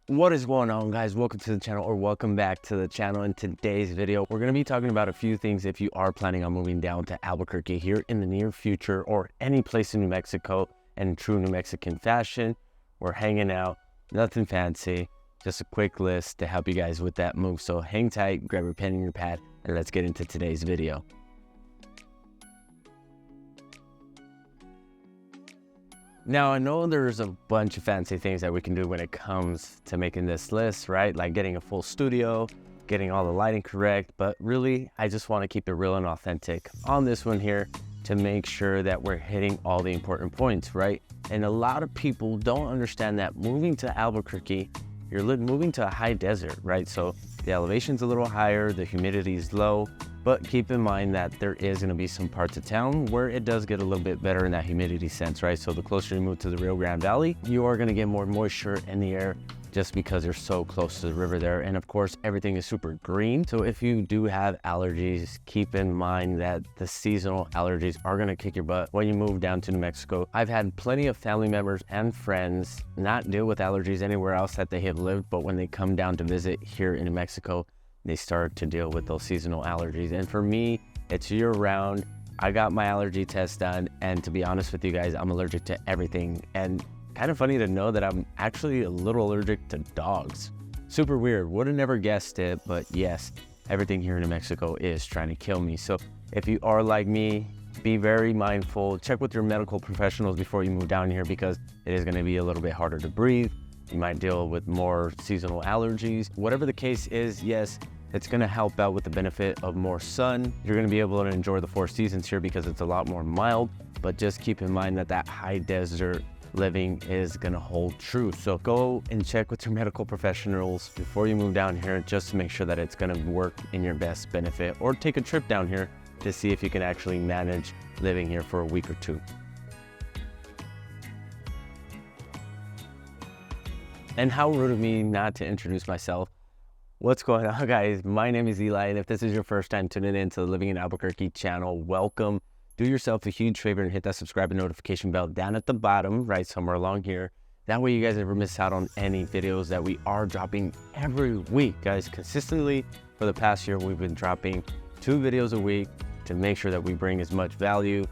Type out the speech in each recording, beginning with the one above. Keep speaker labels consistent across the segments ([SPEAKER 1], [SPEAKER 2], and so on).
[SPEAKER 1] What is going on, guys? Welcome to the channel, or welcome back to the channel. In today's video, we're going to be talking about a few things if you are planning on moving down to Albuquerque here in the near future, or any place in New Mexico in true New Mexican fashion. We're hanging out, nothing fancy, just a quick list to help you guys with that move. So hang tight, grab your pen and your pad, and let's get into today's video. Now, I know there's a bunch of fancy things that we can do when it comes to making this list, right? Like getting a full studio, getting all the lighting correct, but really, I just want to keep it real and authentic on this one here to make sure that we're hitting all the important points, right? And a lot of people don't understand that moving to Albuquerque, you're moving to a high desert, right? So the elevation's a little higher, the humidity is low, but keep in mind that there is going to be some parts of town where it does get a little bit better in that humidity sense, right? So the closer you move to the Rio Grande Valley, you are going to get more moisture in the air just because you're so close to the river there. And of course, everything is super green. So if you do have allergies, keep in mind that the seasonal allergies are going to kick your butt when you move down to New Mexico. I've had plenty of family members and friends not deal with allergies anywhere else that they have lived, but when they come down to visit here in New Mexico, they start to deal with those seasonal allergies. And for me, it's year round. I got my allergy test done, and to be honest with you guys, I'm allergic to everything. And kind of funny to know that I'm actually a little allergic to dogs. Super weird, would have never guessed it, but yes, everything here in New Mexico is trying to kill me. So if you are like me, be very mindful, check with your medical professionals before you move down here, because it is gonna be a little bit harder to breathe. You might deal with more seasonal allergies. Whatever the case is, yes, it's gonna help out with the benefit of more sun. You're gonna be able to enjoy the 4 seasons here because it's a lot more mild, but just keep in mind that that high desert living is gonna hold true. So go and check with your medical professionals before you move down here, just to make sure that it's gonna work in your best benefit, or take a trip down here to see if you can actually manage living here for a week or two. And how rude of me not to introduce myself. What's going on, guys? My name is Eli, and if this is your first time tuning in to the Living in Albuquerque channel, welcome. Do yourself a huge favor and hit that subscribe and notification bell down at the bottom, right somewhere along here. That way you guys never miss out on any videos that we are dropping every week, guys. Consistently for the past year, we've been dropping 2 videos a week to make sure that we bring as much value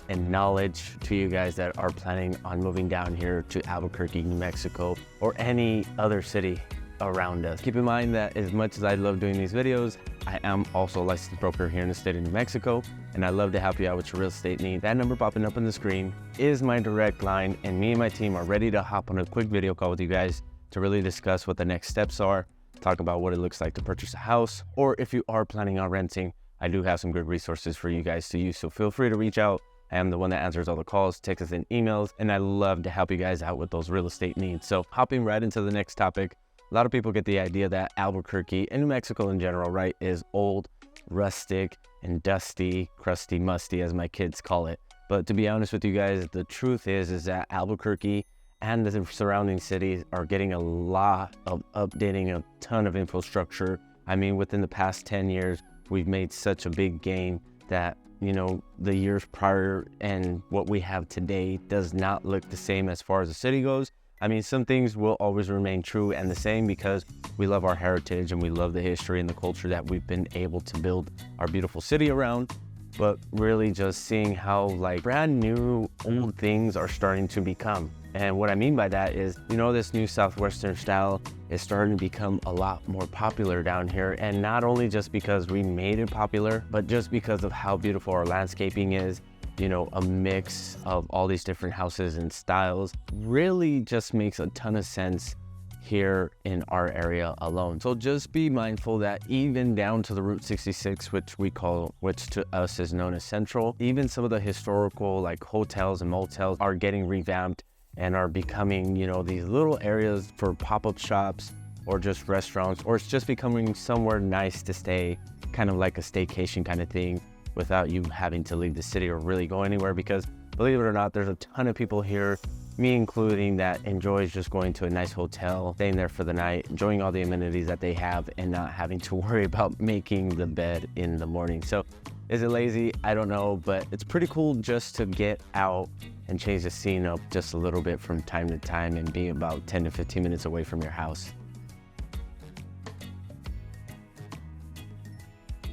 [SPEAKER 1] and knowledge to you guys that are planning on moving down here to Albuquerque, New Mexico, or any other city around us. Keep in mind that as much as I love doing these videos, I am also a licensed broker here in the state of New Mexico, and I love to help you out with your real estate needs. That number popping up on the screen is my direct line, and me and my team are ready to hop on a quick video call with you guys to really discuss what the next steps are, talk about what it looks like to purchase a house, or if you are planning on renting, I do have some good resources for you guys to use, so feel free to reach out. I am the one that answers all the calls, texts, and emails, and I love to help you guys out with those real estate needs. So hopping right into the next topic, a lot of people get the idea that Albuquerque and New Mexico in general, right, is old, rustic, and dusty, crusty, musty, as my kids call it. But to be honest with you guys, the truth is that Albuquerque and the surrounding cities are getting a lot of updating, a ton of infrastructure. I mean, within the past 10 years, we've made such a big gain that, you know, the years prior and what we have today does not look the same as far as the city goes. I mean, some things will always remain true and the same because we love our heritage and we love the history and the culture that we've been able to build our beautiful city around. But really just seeing how like brand new old things are starting to become. And what I mean by that is, you know, this new Southwestern style is starting to become a lot more popular down here. And not only just because we made it popular, but just because of how beautiful our landscaping is. You know, a mix of all these different houses and styles really just makes a ton of sense here in our area alone. So just be mindful that even down to the Route 66, which to us is known as Central, even some of the historical like hotels and motels are getting revamped and are becoming, you know, these little areas for pop-up shops or just restaurants, or it's just becoming somewhere nice to stay, kind of like a staycation kind of thing, without you having to leave the city or really go anywhere. Because believe it or not, there's a ton of people here, me including, that enjoys just going to a nice hotel, staying there for the night, enjoying all the amenities that they have and not having to worry about making the bed in the morning. So is it lazy? I don't know, but it's pretty cool just to get out and change the scene up just a little bit from time to time and be about 10 to 15 minutes away from your house.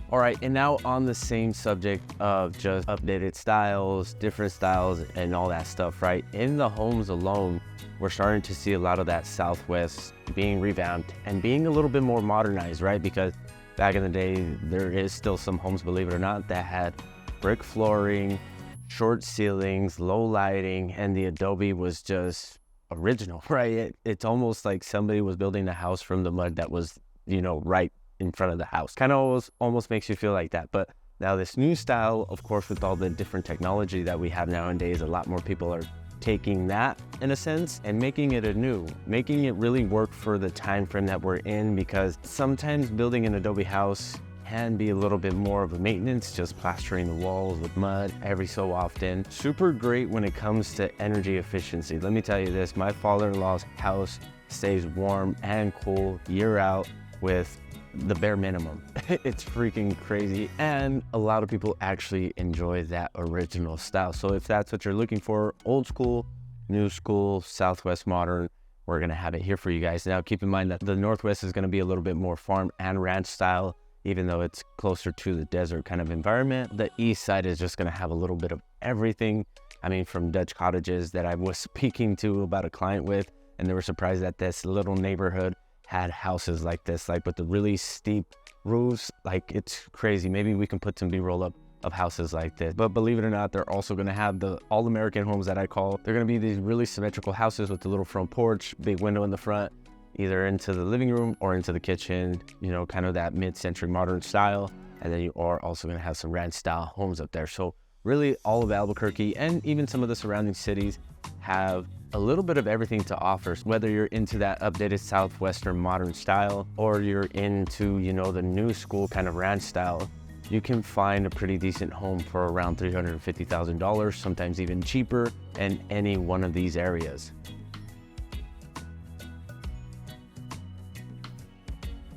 [SPEAKER 1] All right, and now on the same subject of just updated styles, different styles, and all that stuff, right? In the homes alone, we're starting to see a lot of that Southwest being revamped and being a little bit more modernized, right? Because back in the day, there is still some homes, believe it or not, that had brick flooring, short ceilings, low lighting, and the adobe was just original, right? It's almost like somebody was building a house from the mud that was, right in front of the house. Kind of almost makes you feel like that. But now this new style, of course, with all the different technology that we have nowadays, a lot more people are taking that in a sense and making it making it really work for the time frame that we're in, because sometimes building an adobe house can be a little bit more of a maintenance, just plastering the walls with mud every so often. Super great when it comes to energy efficiency. Let me tell you this, my father-in-law's house stays warm and cool year out with the bare minimum. It's freaking crazy, and a lot of people actually enjoy that original style. So if that's what you're looking for, old school, new school, Southwest modern, we're gonna have it here for you guys. Now keep in mind that the Northwest is gonna be a little bit more farm and ranch style, even though it's closer to the desert kind of environment. The East side is just gonna have a little bit of everything. I mean, from Dutch cottages that I was speaking to about a client with, and they were surprised that this little neighborhood had houses like this, like with the really steep roofs. Like, it's crazy. Maybe we can put some B-roll up of houses like this. But believe it or not, they're also gonna have the all-American homes that I call. They're gonna be these really symmetrical houses with the little front porch, big window in the front, either into the living room or into the kitchen, kind of that mid-century modern style. And then you are also gonna have some ranch style homes up there. So really all of Albuquerque and even some of the surrounding cities have a little bit of everything to offer. Whether you're into that updated Southwestern modern style or you're into, the new school kind of ranch style, you can find a pretty decent home for around $350,000, sometimes even cheaper, in any one of these areas.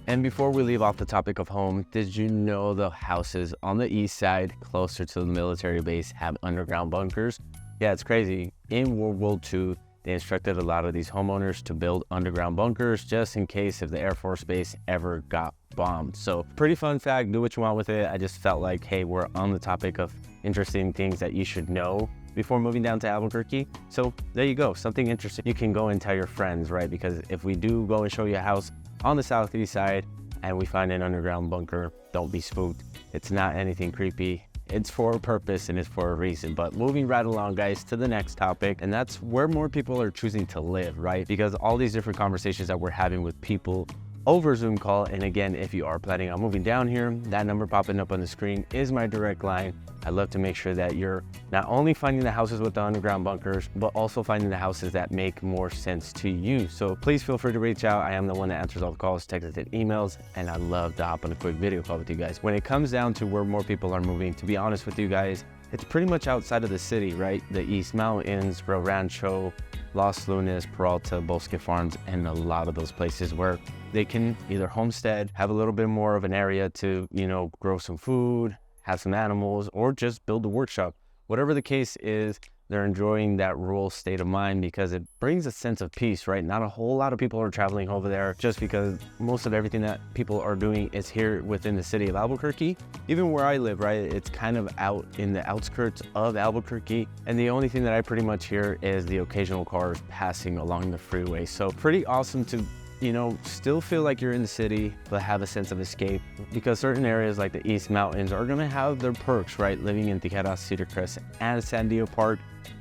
[SPEAKER 1] And before we leave off the topic of home, did you know the houses on the east side, closer to the military base, have underground bunkers? Yeah, it's crazy. In World War II, they instructed a lot of these homeowners to build underground bunkers just in case if the Air Force Base ever got bombed. So pretty fun fact, do what you want with it. I just felt like, hey, we're on the topic of interesting things that you should know before moving down to Albuquerque. So there you go, something interesting you can go and tell your friends, right? Because if we do go and show you a house on the southeast side and we find an underground bunker, don't be spooked. It's not anything creepy. It's for a purpose and it's for a reason. But moving right along, guys, to the next topic, and that's where more people are choosing to live, right? Because all these different conversations that we're having with people over Zoom call. And again, if you are planning on moving down here, that number popping up on the screen is my direct line. I'd love to make sure that you're not only finding the houses with the underground bunkers, but also finding the houses that make more sense to you. So please feel free to reach out. I am the one that answers all the calls, texts, and emails, and I'd love to hop on a quick video call with you guys. When it comes down to where more people are moving, to be honest with you guys, it's pretty much outside of the city, right? The East Mountains, Rio Rancho, Los Lunas, Peralta, Bosque Farms, and a lot of those places where they can either homestead, have a little bit more of an area to, grow some food, have some animals, or just build a workshop. Whatever the case is, they're enjoying that rural state of mind because it brings a sense of peace, right? Not a whole lot of people are traveling over there just because most of everything that people are doing is here within the city of Albuquerque. Even where I live, right? It's kind of out in the outskirts of Albuquerque. And the only thing that I pretty much hear is the occasional cars passing along the freeway. So pretty awesome to still feel like you're in the city, but have a sense of escape, because certain areas like the East Mountains are gonna have their perks, right? Living in Tijeras, Cedar Crest, and Sandia Park,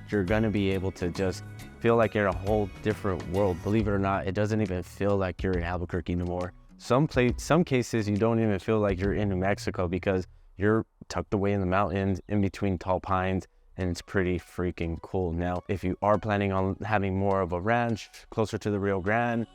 [SPEAKER 1] you're gonna be able to just feel like you're in a whole different world. Believe it or not, it doesn't even feel like you're in Albuquerque anymore. Some cases, you don't even feel like you're in New Mexico because you're tucked away in the mountains, in between tall pines, and it's pretty freaking cool. Now, if you are planning on having more of a ranch closer to the Rio Grande,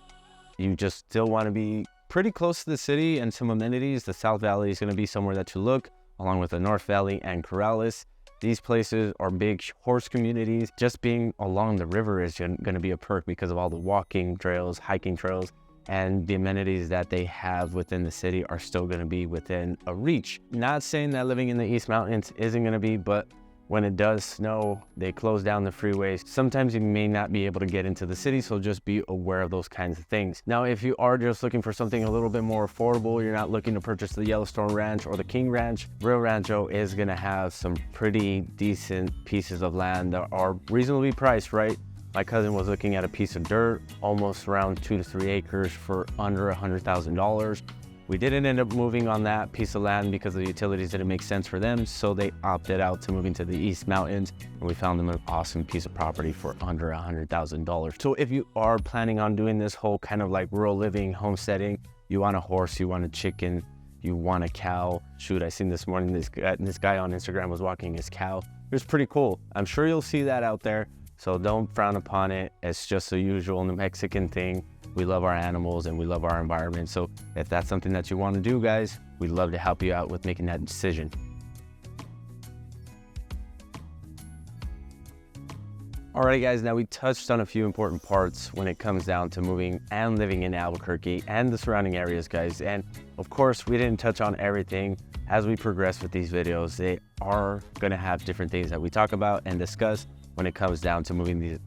[SPEAKER 1] you just still want to be pretty close to the city and some amenities, the South Valley is going to be somewhere that you look, along with the North Valley and Corrales. These places are big horse communities. Just being along the river is going to be a perk because of all the walking trails, hiking trails, and the amenities that they have within the city are still going to be within a reach. Not saying that living in the East Mountains isn't going to be, but When it does snow, they close down the freeways. Sometimes you may not be able to get into the city, so just be aware of those kinds of things. Now, if you are just looking for something a little bit more affordable, you're not looking to purchase the Yellowstone Ranch or the King Ranch, Real Rancho is gonna have some pretty decent pieces of land that are reasonably priced, right? My cousin was looking at a piece of dirt, almost around 2 to 3 acres for under $100,000. We didn't end up moving on that piece of land because the utilities didn't make sense for them, so they opted out to moving to the East Mountains, and we found them an awesome piece of property for under $100,000. So if you are planning on doing this whole kind of like rural living, homesteading, you want a horse, you want a chicken, you want a cow. Shoot, I seen this morning, this guy on Instagram was walking his cow. It was pretty cool. I'm sure you'll see that out there, so don't frown upon it. It's just the usual New Mexican thing. We love our animals and we love our environment. So if that's something that you want to do, guys, we'd love to help you out with making that decision. Alright guys, now we touched on a few important parts when it comes down to moving and living in Albuquerque and the surrounding areas, guys. And of course, we didn't touch on everything. As we progress with these videos, they are going to have different things that we talk about and discuss when it comes down to moving to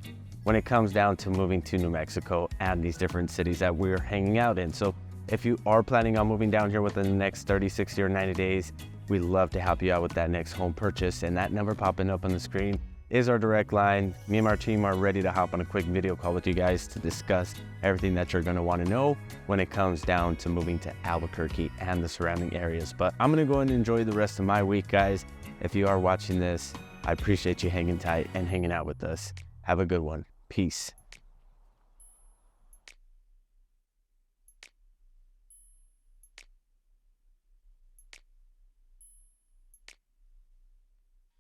[SPEAKER 1] New Mexico and these different cities that we're hanging out in. So if you are planning on moving down here within the next 30, 60, or 90 days, we'd love to help you out with that next home purchase. And that number popping up on the screen is our direct line. Me and our team are ready to hop on a quick video call with you guys to discuss everything that you're gonna wanna know when it comes down to moving to Albuquerque and the surrounding areas. But I'm gonna go and enjoy the rest of my week, guys. If you are watching this, I appreciate you hanging tight and hanging out with us. Have a good one. Peace.